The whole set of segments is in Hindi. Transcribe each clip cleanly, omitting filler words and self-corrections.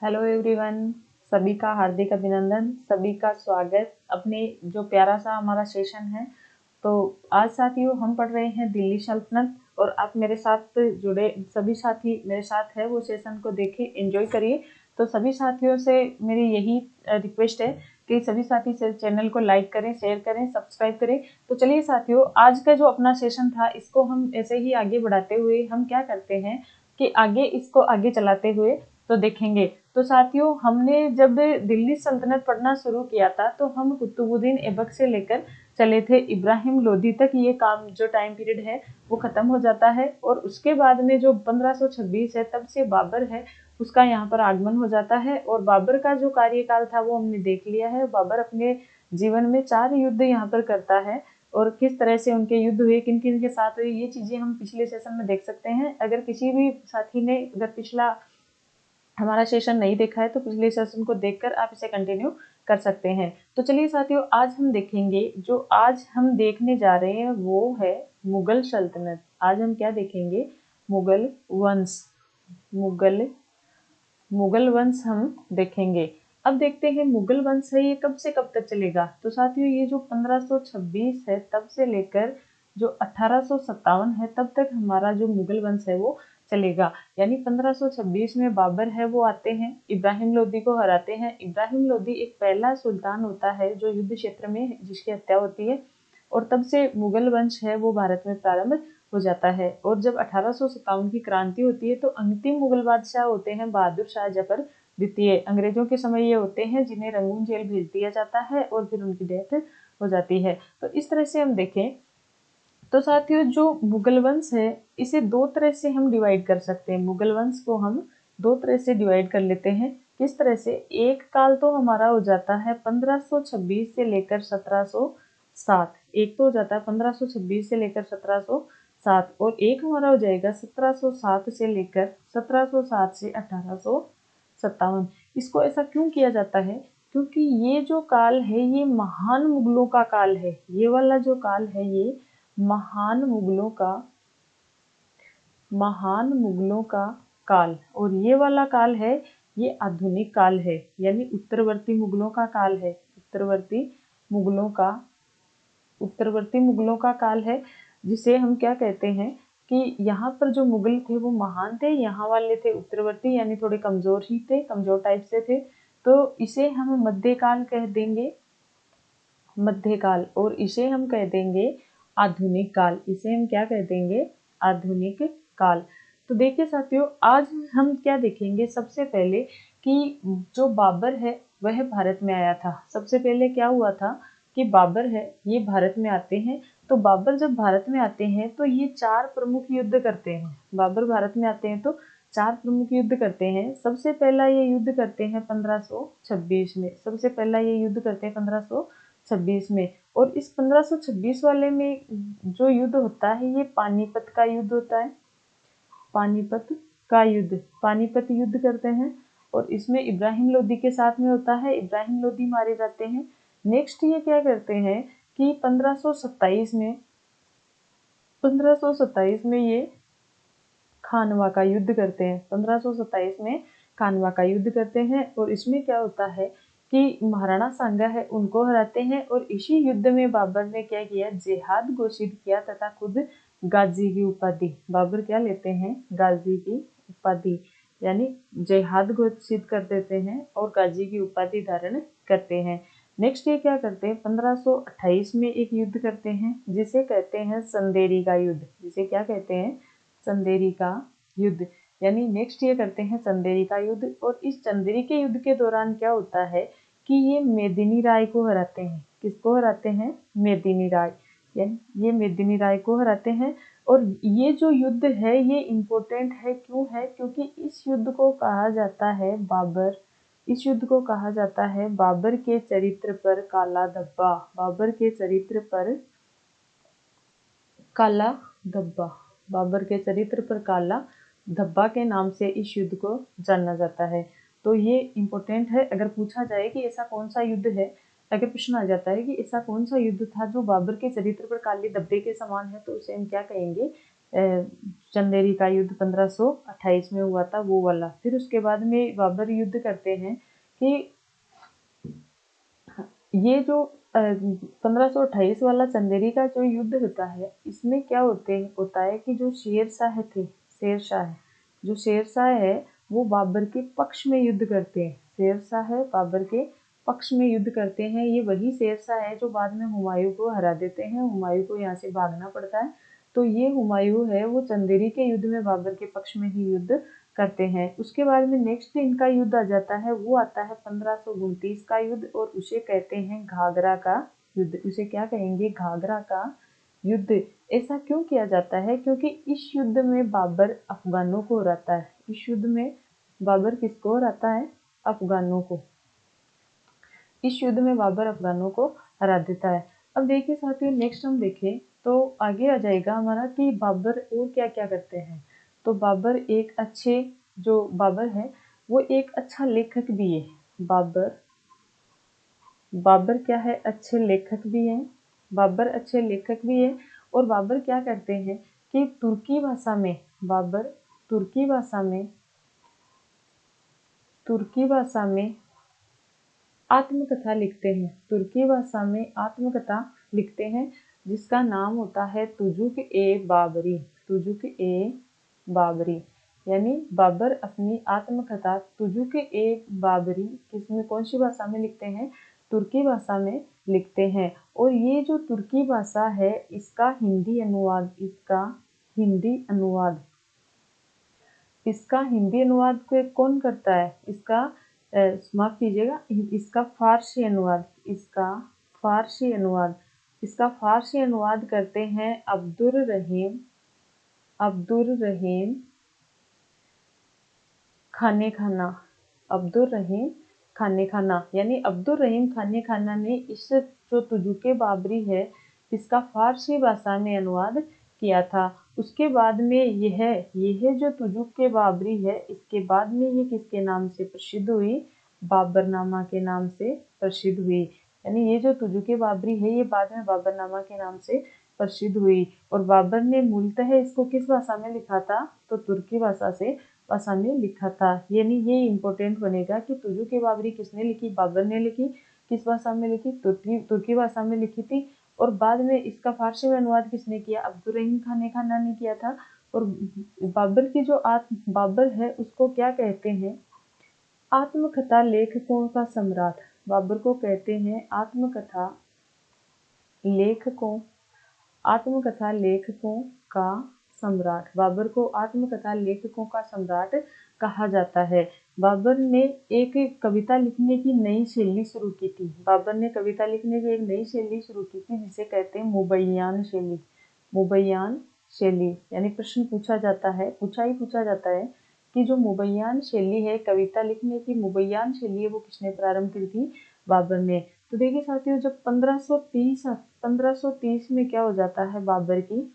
Hello everyone. सभी का हार्दिक अभिनंदन, सभी का स्वागत अपने जो प्यारा सा हमारा सेशन है। तो आज साथियों हम पढ़ रहे हैं दिल्ली सल्तनत और आप मेरे साथ जुड़े सभी साथी मेरे साथ है वो सेशन को देखें, एंजॉय करिए। तो सभी साथियों से मेरी यही रिक्वेस्ट है कि सभी साथी चैनल को लाइक करें, शेयर करें, सब्सक्राइब करें। तो चलिए साथियों, आज का जो अपना सेशन था इसको हम ऐसे ही आगे बढ़ाते हुए हम क्या करते हैं कि इसको आगे चलाते हुए तो देखेंगे। तो साथियों, हमने जब दिल्ली सल्तनत पढ़ना शुरू किया था तो हम कुतुबुद्दीन ऐबक से लेकर चले थे इब्राहिम लोदी तक। ये काम जो टाइम पीरियड है वो खत्म हो जाता है और उसके बाद में जो 1526 है तब से बाबर है उसका यहाँ पर आगमन हो जाता है। और बाबर का जो कार्यकाल था वो हमने देख लिया है। बाबर अपने जीवन में 4 युद्ध यहाँ पर करता है और किस तरह से उनके युद्ध हुए, किन किन के साथ हुए, ये चीजें हम पिछले सेशन में देख सकते हैं। अगर किसी भी साथी ने अगर पिछला हमारा सेशन नहीं देखा है तो पिछले सेशन को देखकर आप इसे कंटिन्यू कर सकते हैं। तो चलिए साथियों, आज हम देखेंगे, जो आज हम देखने जा रहे हैं वो है मुगल सल्तनत। आज हम क्या देखेंगे? मुगल वंश। मुगल वंश हम देखेंगे। अब देखते हैं मुगल वंश है ये कब से कब तक चलेगा। तो साथियों, ये जो 1526 है तब से लेकर जो 1857 है तब तक हमारा जो मुगल वंश है वो चलेगा। यानी 1526 में बाबर है वो आते हैं, इब्राहिम लोदी को हराते हैं। इब्राहिम लोदी एक पहला सुल्तान होता है जो युद्ध क्षेत्र में जिसकी हत्या होती है और तब से मुगल वंश है वो भारत में प्रारंभ हो जाता है। और जब 1857 की क्रांति होती है तो अंतिम मुगल बादशाह होते हैं बहादुर शाह जफर द्वितीय। अंग्रेजों के समय ये होते हैं जिन्हें रंगून जेल भेज दिया जाता है और फिर उनकी डेथ हो जाती है। तो इस तरह से हम देखें तो साथियों, जो मुगल वंश है इसे 2 तरह से हम डिवाइड कर सकते हैं। मुगल वंश को हम 2 तरह से डिवाइड कर लेते हैं। किस तरह से? एक काल तो हमारा हो जाता है 1526 से लेकर 1707। एक तो हो जाता है 1526 से लेकर 1707 और एक हमारा हो जाएगा 1707 से लेकर 1707 से 1857। इसको ऐसा क्यों किया जाता है? क्योंकि ये जो काल है ये महान मुगलों का काल है। ये वाला जो काल है ये महान मुगलों का काल, और ये वाला काल है ये आधुनिक काल है। यानी उत्तरवर्ती मुगलों का काल है। उत्तरवर्ती मुगलों का काल है, जिसे हम क्या कहते हैं कि यहाँ पर जो मुगल थे वो महान थे, यहाँ वाले थे उत्तरवर्ती यानी थोड़े कमजोर ही थे, कमजोर टाइप से थे। तो इसे हम मध्यकाल कह देंगे, मध्यकाल। और इसे हम कह देंगे आधुनिक काल। इसे हम क्या कह देंगे? आधुनिक काल। तो देखिए साथियों, आज हम क्या देखेंगे? सबसे पहले कि जो बाबर है वह भारत में आया था। सबसे पहले क्या हुआ था कि बाबर है ये भारत में आते हैं। तो बाबर जब भारत में आते हैं तो ये 4 प्रमुख युद्ध करते हैं। बाबर भारत में आते हैं तो 4 प्रमुख युद्ध करते हैं। सबसे पहला ये युद्ध करते हैं 1526 में। सबसे पहला ये युद्ध करते हैं 1526 में। और इस 1526 वाले में जो युद्ध होता है ये पानीपत का युद्ध होता है। पानीपत युद्ध करते हैं और इसमें इब्राहिम लोदी के साथ में होता है। इब्राहिम लोदी मारे जाते हैं। नेक्स्ट ये क्या करते हैं कि 1527 में ये खानवा का युद्ध करते हैं। 1527 में खानवा का युद्ध करते हैं और इसमें क्या होता है कि महाराणा सांगा है उनको हराते हैं। और इसी युद्ध में बाबर ने क्या किया? जिहाद घोषित किया तथा खुद गाजी की उपाधि, बाबर क्या लेते हैं? गाजी की उपाधि, यानी जिहाद घोषित कर देते हैं और गाजी की उपाधि धारण करते हैं। नेक्स्ट ये क्या करते हैं? 1528 में एक युद्ध करते हैं जिसे कहते हैं संदेरी का युद्ध। जिसे क्या कहते हैं? चंदेरी का युद्ध। यानी नेक्स्ट ये करते हैं चंदेरी का युद्ध। और इस चंदेरी के युद्ध के दौरान क्या होता है कि ये मेदिनी राय को हराते हैं। किसको हराते हैं? मेदिनी राय। यानी ये मेदिनी राय को हराते हैं। और ये जो युद्ध है ये इम्पोर्टेंट है। क्यों है? क्योंकि इस युद्ध को कहा जाता है बाबर के चरित्र पर काला धब्बा। बाबर के चरित्र पर काला धब्बा। बाबर के चरित्र पर काला धब्बा के नाम से इस युद्ध को जाना जाता है। तो ये इम्पोर्टेंट है। अगर पूछा जाए कि ऐसा कौन सा युद्ध है, अगर प्रश्न आ जाता है कि ऐसा कौन सा युद्ध था जो बाबर के चरित्र पर काले धब्बे के समान है, तो उसे हम क्या कहेंगे? चंदेरी का युद्ध 1528 में हुआ था वो वाला। फिर उसके बाद में बाबर युद्ध करते हैं कि ये जो 1528 वाला चंदेरी का जो युद्ध होता है, इसमें क्या होता है कि जो शेर शाह है वो बाबर के पक्ष में युद्ध करते हैं। शेर शाह है बाबर के पक्ष में युद्ध करते हैं। ये वही शेर शाह है जो बाद में हुमायूं को हरा देते हैं। हुमायूं को यहाँ से भागना पड़ता है। तो ये हुमायूं है वो चंदेरी के युद्ध में बाबर के पक्ष में ही युद्ध करते हैं। उसके बाद में नेक्स्ट इनका युद्ध आ जाता है, वो आता है 1529 का युद्ध, और उसे कहते हैं घाघरा का युद्ध। उसे क्या कहेंगे? घाघरा का युद्ध। ऐसा क्यों किया जाता है? क्योंकि इस युद्ध में बाबर अफगानों को हराता है। इस युद्ध में बाबर किसको हराता है? अफगानों को। इस युद्ध में बाबर अफगानों को हरा देता है। अब देखिए साथियों, नेक्स्ट हम देखें तो आगे आ जाएगा हमारा कि बाबर और क्या क्या करते हैं। तो बाबर है वो एक अच्छा लेखक भी है। बाबर क्या है? अच्छे लेखक भी हैं। बाबर अच्छे लेखक भी है। और बाबर क्या करते हैं कि तुर्की भाषा में आत्मकथा लिखते हैं जिसका नाम होता है तुजुक-ए-बाबरी। यानी बाबर अपनी आत्मकथा तुजुक-ए-बाबरी कौन सी भाषा में लिखते हैं? तुर्की भाषा में लिखते हैं। और ये जो तुर्की भाषा है इसका हिंदी अनुवाद कौन करता है? माफ कीजिएगा, इसका फारसी अनुवाद करते हैं अब्दुर रहीम खाने खाना। यानी अब्दुर रहीम खाने खाना ने इस जो तुजुके बाबरी है इसका फारसी भाषा में अनुवाद किया था। उसके बाद में यह जो तुजुके बाबरी है इसके बाद में ये किसके नाम से प्रसिद्ध हुई? बाबरनामा के नाम से प्रसिद्ध हुई। यानी ये जो तुजुके बाबरी है ये बाद में बाबरनामा के नाम से प्रसिद्ध हुई। और बाबर ने मूलतः इसको किस भाषा में लिखा था? तो तुर्की भाषा में लिखा था। यानी ये इम्पोर्टेंट बनेगा कि तुजुके बाबरी किसने लिखी? बाबर ने लिखी। किस भाषा में लिखी? तुर्की भाषा में लिखी थी। और बाद में इसका फारसी में अनुवाद किसने किया? अब्दुर रहीम खाना ने किया था। और बाबर की जो बाबर है उसको क्या कहते हैं? आत्मकथा लेखकों का सम्राट। बाबर को कहते हैं आत्मकथा लेखकों का सम्राट। बाबर को आत्मकथा लेखकों का सम्राट कहा जाता है। बाबर ने एक कविता लिखने की नई शैली शुरू की थी। जिसे कहते हैं मुबैयान शैली। यानी प्रश्न पूछा जाता है कि जो मुबैयान शैली है, कविता लिखने की मुबैयान शैली है, वो किसने प्रारंभ की थी? बाबर ने। तो देखिए साथियों, जब 1530 में क्या हो जाता है? बाबर की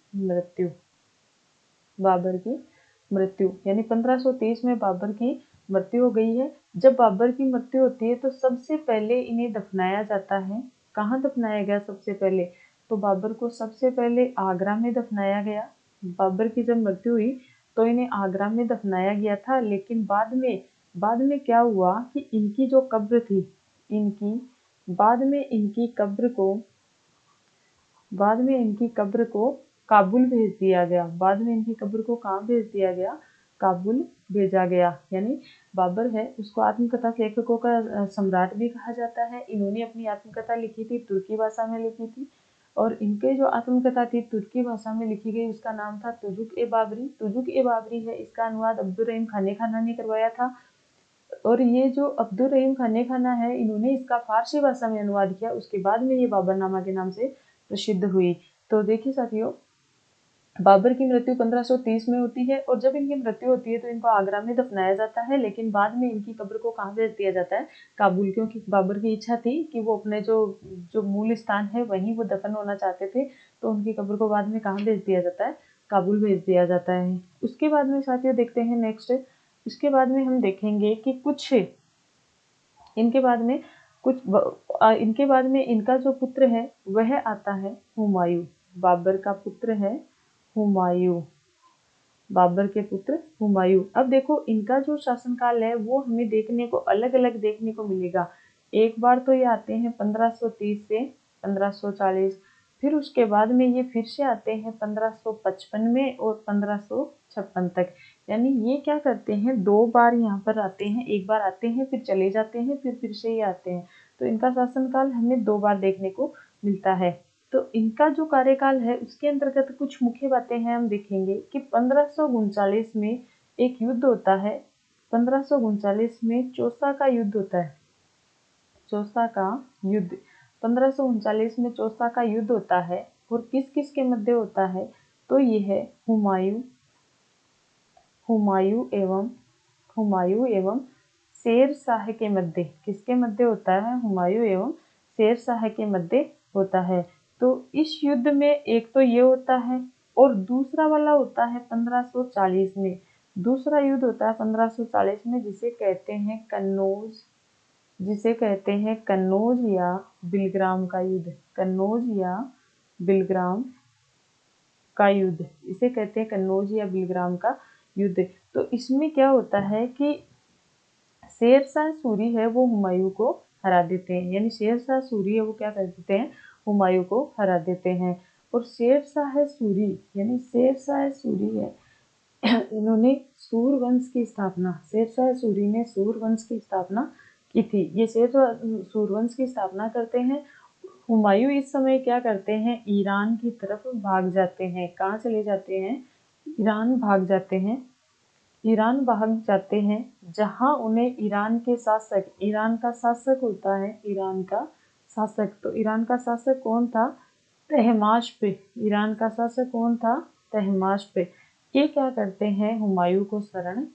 मृत्यु। यानी 1530 में बाबर की मृत्यु हो गई है। जब बाबर की मृत्यु होती है तो सबसे पहले इन्हें दफनाया जाता है। कहाँ दफनाया गया सबसे पहले? तो बाबर को सबसे पहले आगरा में दफनाया गया। बाबर की जब मृत्यु हुई तो इन्हें आगरा में दफनाया गया था। लेकिन बाद में क्या हुआ कि इनकी जो कब्र थी, बाद में इनकी कब्र को काबुल भेज दिया गया। बाद में इनकी कब्र को कहाँ भेज दिया गया? काबुल भेजा गया। यानी बाबर है उसको आत्मकथा लेखकों का सम्राट भी कहा जाता है। इन्होंने अपनी आत्मकथा लिखी थी, तुर्की भाषा में लिखी थी। और इनके जो आत्मकथा थी तुर्की भाषा में लिखी गई, उसका नाम था तुजुक-ए-बाबरी है। इसका अनुवाद अब्दुर रहीम खाना ने करवाया था। और ये जो अब्दुर रहीम खाना है, इन्होंने इसका फारसी भाषा में अनुवाद किया। उसके बाद में ये बाबरनामा के नाम से प्रसिद्ध हुई। तो देखिए साथियों, बाबर की मृत्यु 1530 में होती है। और जब इनकी मृत्यु होती है तो इनको आगरा में दफनाया जाता है। लेकिन बाद में इनकी कब्र को कहाँ भेज दिया जाता है? काबुल। क्योंकि बाबर की इच्छा थी कि वो अपने जो मूल स्थान है वहीं वो दफन होना चाहते थे। तो उनकी कब्र को बाद में कहाँ भेज दिया जाता है? काबुल भेज दिया जाता है। उसके बाद में साथियों देखते हैं नेक्स्ट। इसके बाद में हम देखेंगे कि इनके बाद में इनका जो पुत्र है वह आता है हुमायूं। बाबर का पुत्र है हुमायूं। बाबर के पुत्र हुमायूं। अब देखो इनका जो शासनकाल है वो हमें देखने को अलग अलग देखने को मिलेगा। एक बार तो ये आते हैं 1530 से 1540, फिर उसके बाद में ये फिर से आते हैं 1555 में और 1556 तक। यानी ये क्या करते हैं, 2 बार यहाँ पर आते हैं, एक बार आते हैं फिर चले जाते हैं, फिर से ये आते हैं। तो इनका शासनकाल हमें 2 बार देखने को मिलता है। तो इनका जो कार्यकाल है उसके अंतर्गत कुछ मुख्य बातें हैं, हम देखेंगे कि 1539 में एक युद्ध होता है। 1539 में चौसा का युद्ध होता है। चौसा का युद्ध 1539 में चौसा का युद्ध होता है। और किस किस के मध्य होता है, तो ये है हुमायूं एवं शेर शाह के मध्य। किसके मध्य होता है, हुमायूं एवं शेर शाह के मध्य होता है। तो इस युद्ध में एक तो ये होता है और दूसरा वाला होता है 1540 में। दूसरा युद्ध होता है 1540 में, जिसे कहते हैं कन्नौज या बिलग्राम का युद्ध। कन्नौज या बिलग्राम का युद्ध, इसे कहते हैं कन्नौज या बिलग्राम का युद्ध। तो इसमें क्या होता है कि शेरशाह सूरी है वो हुमायूं को हरा देते हैं। यानी शेरशाह सूरी है वो क्या कर देते हैं, हुमायूं को हरा देते हैं। और शेरशाह सूरी है इन्होंने सूरवंश की स्थापना, शेरशाह सूरी ने सूरवंश की स्थापना की थी। ये सूरवंश की स्थापना करते हैं। हुमायूं इस समय क्या करते हैं, ईरान की तरफ भाग जाते हैं। कहाँ चले जाते हैं, ईरान भाग जाते हैं। ईरान भाग जाते हैं जहां उन्हें ईरान का शासक होता है, ईरान का शासक। तो ईरान का शासक कौन था, तहमास्प। ईरान का शासक कौन था, तहमास्प। ये क्या करते हैं, हुमायूं को शरण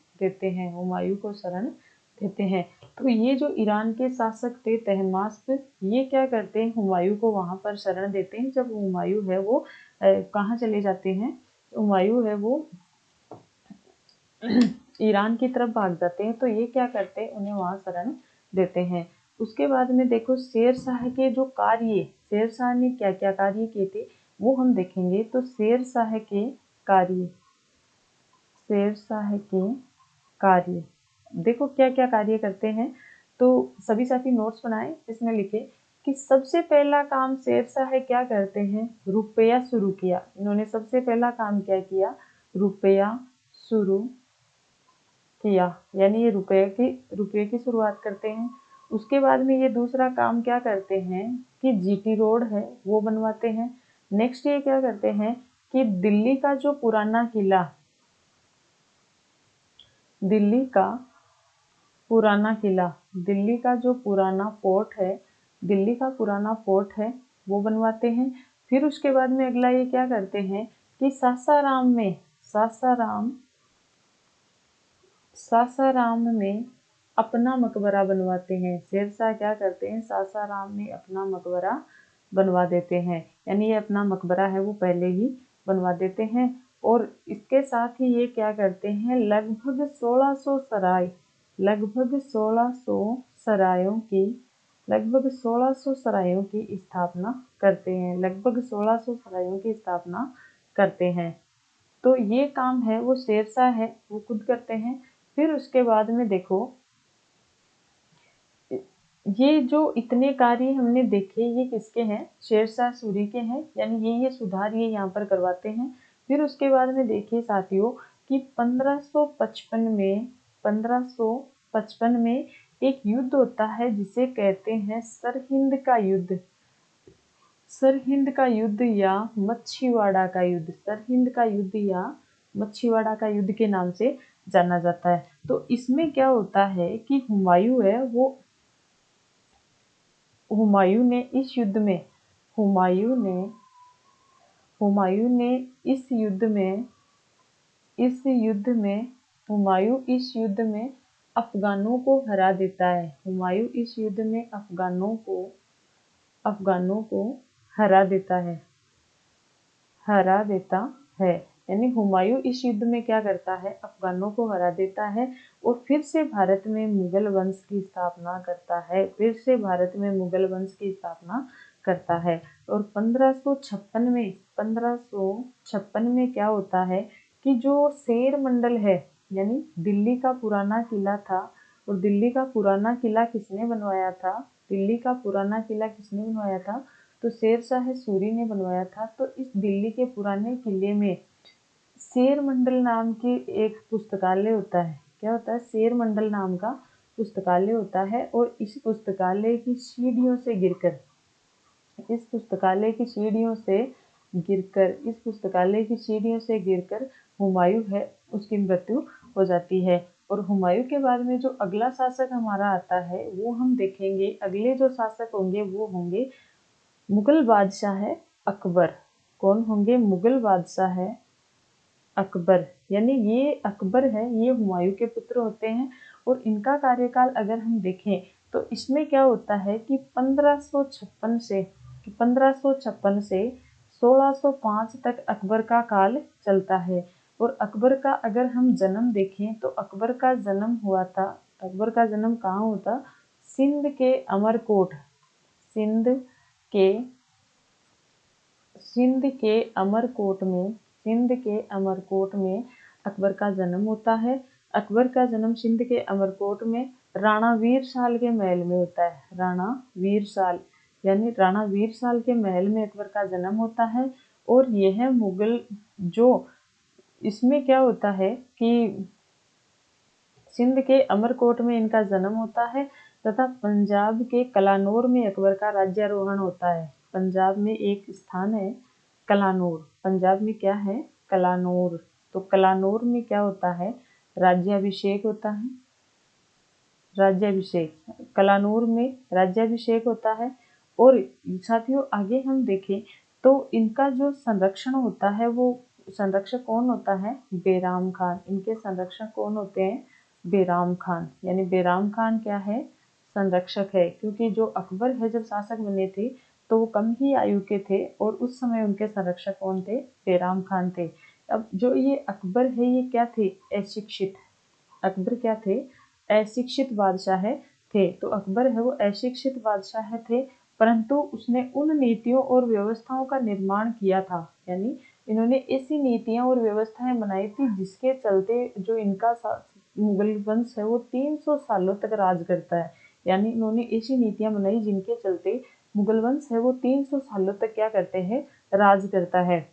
देते हैं। तो ये जो ईरान के शासक थे तहमास्प, ये क्या करते हैं, हुमायूं को वहां पर शरण देते हैं। जब हुमायूं है वो कहाँ चले जाते हैं, हुमायूं है वो ईरान की तरफ भाग जाते हैं। तो ये क्या करते हैं, उन्हें वहां शरण देते हैं। उसके बाद में देखो शेरशाह के जो कार्य, शेरशाह ने क्या क्या कार्य किए थे वो हम देखेंगे। तो शेरशाह के कार्य देखो क्या क्या कार्य करते हैं। तो सभी साथी नोट्स बनाए, इसमें लिखे कि सबसे पहला काम शेरशाह क्या करते हैं, रुपया शुरू किया। इन्होंने सबसे पहला काम क्या किया, रुपया शुरू किया। यानी ये रुपये की शुरुआत करते हैं। उसके बाद में ये दूसरा काम क्या करते हैं कि जीटी रोड है वो बनवाते हैं। नेक्स्ट ये क्या करते हैं कि दिल्ली का जो पुराना किला, दिल्ली का जो पुराना फोर्ट है वो बनवाते हैं। फिर उसके बाद में अगला ये क्या करते हैं कि सासाराम में अपना मकबरा बनवाते हैं। शेरशाह क्या करते हैं, सासाराम में अपना मकबरा बनवा देते हैं। यानी ये अपना मकबरा है वो पहले ही बनवा देते हैं। और इसके साथ ही ये क्या करते हैं, लगभग 1600 सरायों की स्थापना करते हैं। तो ये काम है वो शेरशाह है वो खुद करते हैं। फिर उसके बाद में देखो ये जो इतने कार्य हमने देखे ये किसके हैं, शेरशाह सूरी के हैं। यानी ये सुधार ये यहाँ पर करवाते हैं। फिर उसके बाद में देखिए साथियों कि 1555 में एक युद्ध होता है जिसे कहते हैं सरहिंद का युद्ध या मच्छीवाड़ा का युद्ध। सरहिंद का युद्ध या मच्छीवाड़ा का युद्ध के नाम से जाना जाता है। तो इसमें क्या होता है कि हुमायूं है वो हुमायूं ने इस युद्ध में अफगानों को हरा देता है। हुमायूं इस युद्ध में अफगानों को हरा देता है। यानी हुमायूं इस युद्ध में क्या करता है, अफगानों को हरा देता है और फिर से भारत में मुगल वंश की स्थापना करता है। और 1556 में क्या होता है कि जो शेर मंडल है, यानी दिल्ली का पुराना किला था, और दिल्ली का पुराना किला किसने बनवाया था? दिल्ली का पुराना किला किसने बनवाया था? तो शेर शाह सूरी ने बनवाया था। तो इस दिल्ली के पुराने किले में शेर मंडल नाम की एक पुस्तकालय होता है। क्या होता है? शेर मंडल नाम का पुस्तकालय होता है। और इस पुस्तकालय की सीढ़ियों से गिरकर इस पुस्तकालय की सीढ़ियों से गिरकर हुमायूं है उसकी मृत्यु हो जाती है। और हुमायूं के बाद में जो अगला शासक हमारा आता है वो हम देखेंगे। अगले जो शासक होंगे वो होंगे मुगल बादशाह है अकबर। कौन होंगे? मुगल बादशाह है अकबर। यानी ये अकबर है, ये हुमायूं के पुत्र होते हैं। और इनका कार्यकाल अगर हम देखें तो इसमें क्या होता है कि 1556 से 1605 तक अकबर का काल चलता है। और अकबर का अगर हम जन्म देखें तो अकबर का जन्म कहाँ हुआ था? सिंध के अमरकोट सिंध के सिंध के अमरकोट में अकबर का जन्म होता है। अकबर का जन्म सिंध के अमरकोट में राणा वीरसाल के महल में होता है। राणा वीरसाल के महल में अकबर का जन्म होता है। और यह मुगल जो इसमें क्या होता है कि सिंध के अमरकोट में इनका जन्म होता है तथा पंजाब के कलानौर में अकबर का राज्यारोहण होता है। पंजाब में एक स्थान है कलानौर। पंजाब में क्या है? कलानौर। तो कलानौर में क्या होता है? राज्याभिषेक होता है। कलानौर में राज्याभिषेक होता है। और साथियों आगे हम देखें तो इनका जो संरक्षण होता है वो संरक्षक कौन होता है? बैराम खान। इनके संरक्षक कौन होते हैं? बैराम खान। यानी बैराम खान क्या है? संरक्षक है। क्योंकि जो अकबर है जब शासक बने थे तो वो कम ही आयु के थे और उस समय उनके संरक्षक कौन थे? बैराम खान थे। अब जो ये अकबर है ये क्या थे? अशिक्षित। अकबर क्या थे? अशिक्षित बादशाह थे। तो अकबर है वो अशिक्षित बादशाह थे, परंतु उसने उन नीतियों और व्यवस्थाओं का निर्माण किया था। यानी इन्होंने ऐसी नीतियां और व्यवस्थाएं बनाई थी जिसके चलते जो इनका मुगल वंश है वो 300 सालों तक राज करता है। यानी इन्होंने ऐसी नीतियां बनाई जिनके चलते मुगल वंश है वो 300 सालों तक क्या करते हैं? राज करता है।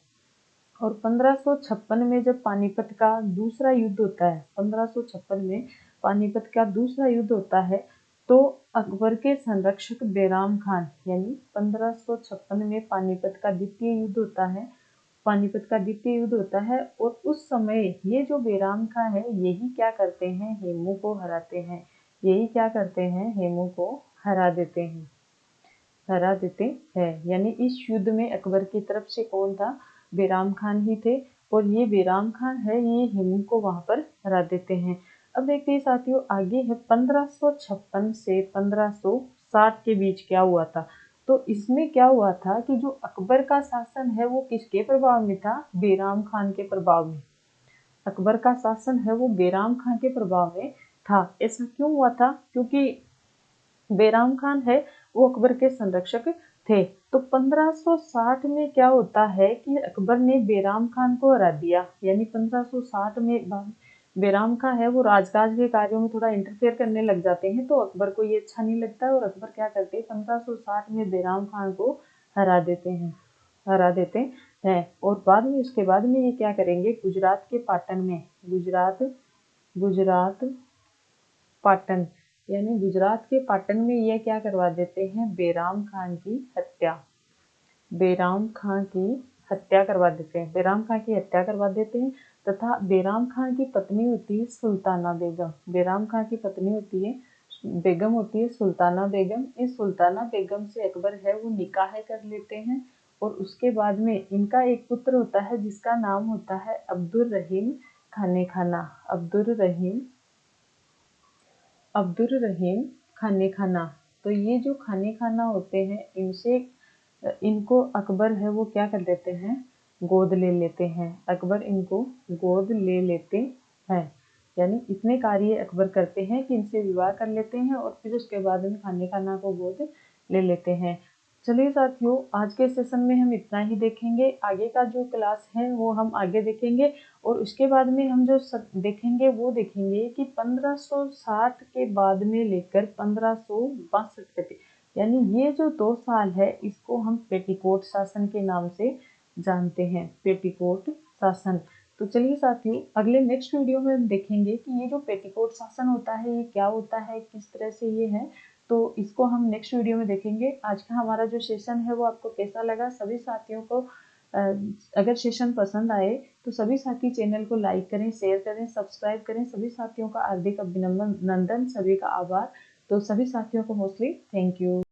और 1556 में जब पानीपत का दूसरा युद्ध होता है, 1556 में पानीपत का दूसरा युद्ध होता है तो अकबर के संरक्षक बैराम खान, यानी 1556 में पानीपत का द्वितीय युद्ध होता है। और उस समय ये जो बैराम खान है यही क्या करते हैं? हेमू को हराते हैं। हेमू को हरा देते हैं। यानी इस युद्ध में अकबर की तरफ से कौन था? बैराम खान ही थे। और ये बैराम खान है ये हेमू को वहां पर हरा देते हैं। अब देखते हैं साथियों आगे है 1556 से 1560 के बीच क्या हुआ था। तो इसमें क्या हुआ था कि जो अकबर का शासन है वो किसके प्रभाव में था? बैराम खान के प्रभाव में। अकबर का शासन है वो बैराम खान के प्रभाव में था। ऐसा क्यों हुआ था? क्योंकि बैराम खान है वो अकबर के संरक्षक थे। तो 1560 में क्या होता है कि अकबर ने बैराम खान को हरा दिया। यानी 1560 में बैराम खान है वो राजकाज के कार्यों में थोड़ा इंटरफेयर करने लग जाते हैं। तो अकबर को ये अच्छा नहीं लगता है और अकबर क्या करते हैं? 1560 में बैराम खान को हरा देते हैं। और बाद में उसके बाद में ये क्या करेंगे? गुजरात के पाटन में गुजरात के पाटन में ये क्या करवा देते हैं? बैराम खान की हत्या करवा देते हैं। तथा बैराम खान की पत्नी होती है सुल्ताना बेगम। बैराम खान की पत्नी होती है सुल्ताना बेगम। इस सुल्ताना बेगम से अकबर है वो निकाह कर लेते हैं। और उसके बाद में इनका एक पुत्र होता है जिसका नाम होता है अब्दुल रहीम खाने खाना। तो ये जो खाने खाना होते हैं इनको अकबर है वो क्या कर लेते हैं? गोद ले लेते हैं। अकबर इनको गोद ले लेते हैं। यानी इतने कार्य अकबर करते हैं कि इनसे विवाह कर लेते हैं और फिर उसके बाद में खाने खाना को गोद ले लेते हैं। चलिए साथियों, आज के सेशन में हम इतना ही देखेंगे। आगे का जो क्लास है वो हम आगे देखेंगे और उसके बाद में हम जो देखेंगे वो देखेंगे कि 1560 के बाद में लेकर 1562 तक, यानी ये जो 2 साल है इसको हम पेटीकोट शासन के नाम से जानते हैं, पेटीकोट शासन। तो चलिए साथियों, अगले नेक्स्ट वीडियो में हम देखेंगे कि ये जो पेटीकोट शासन होता है ये क्या होता है, किस तरह से ये है। तो इसको हम नेक्स्ट वीडियो में देखेंगे। आज का हमारा जो सेशन है वो आपको कैसा लगा, सभी साथियों को अगर सेशन पसंद आए तो सभी साथी चैनल को लाइक करें, शेयर करें, सब्सक्राइब करें। सभी साथियों का हार्दिक अभिनंदन, सभी का आभार। तो सभी साथियों को मोस्टली थैंक यू।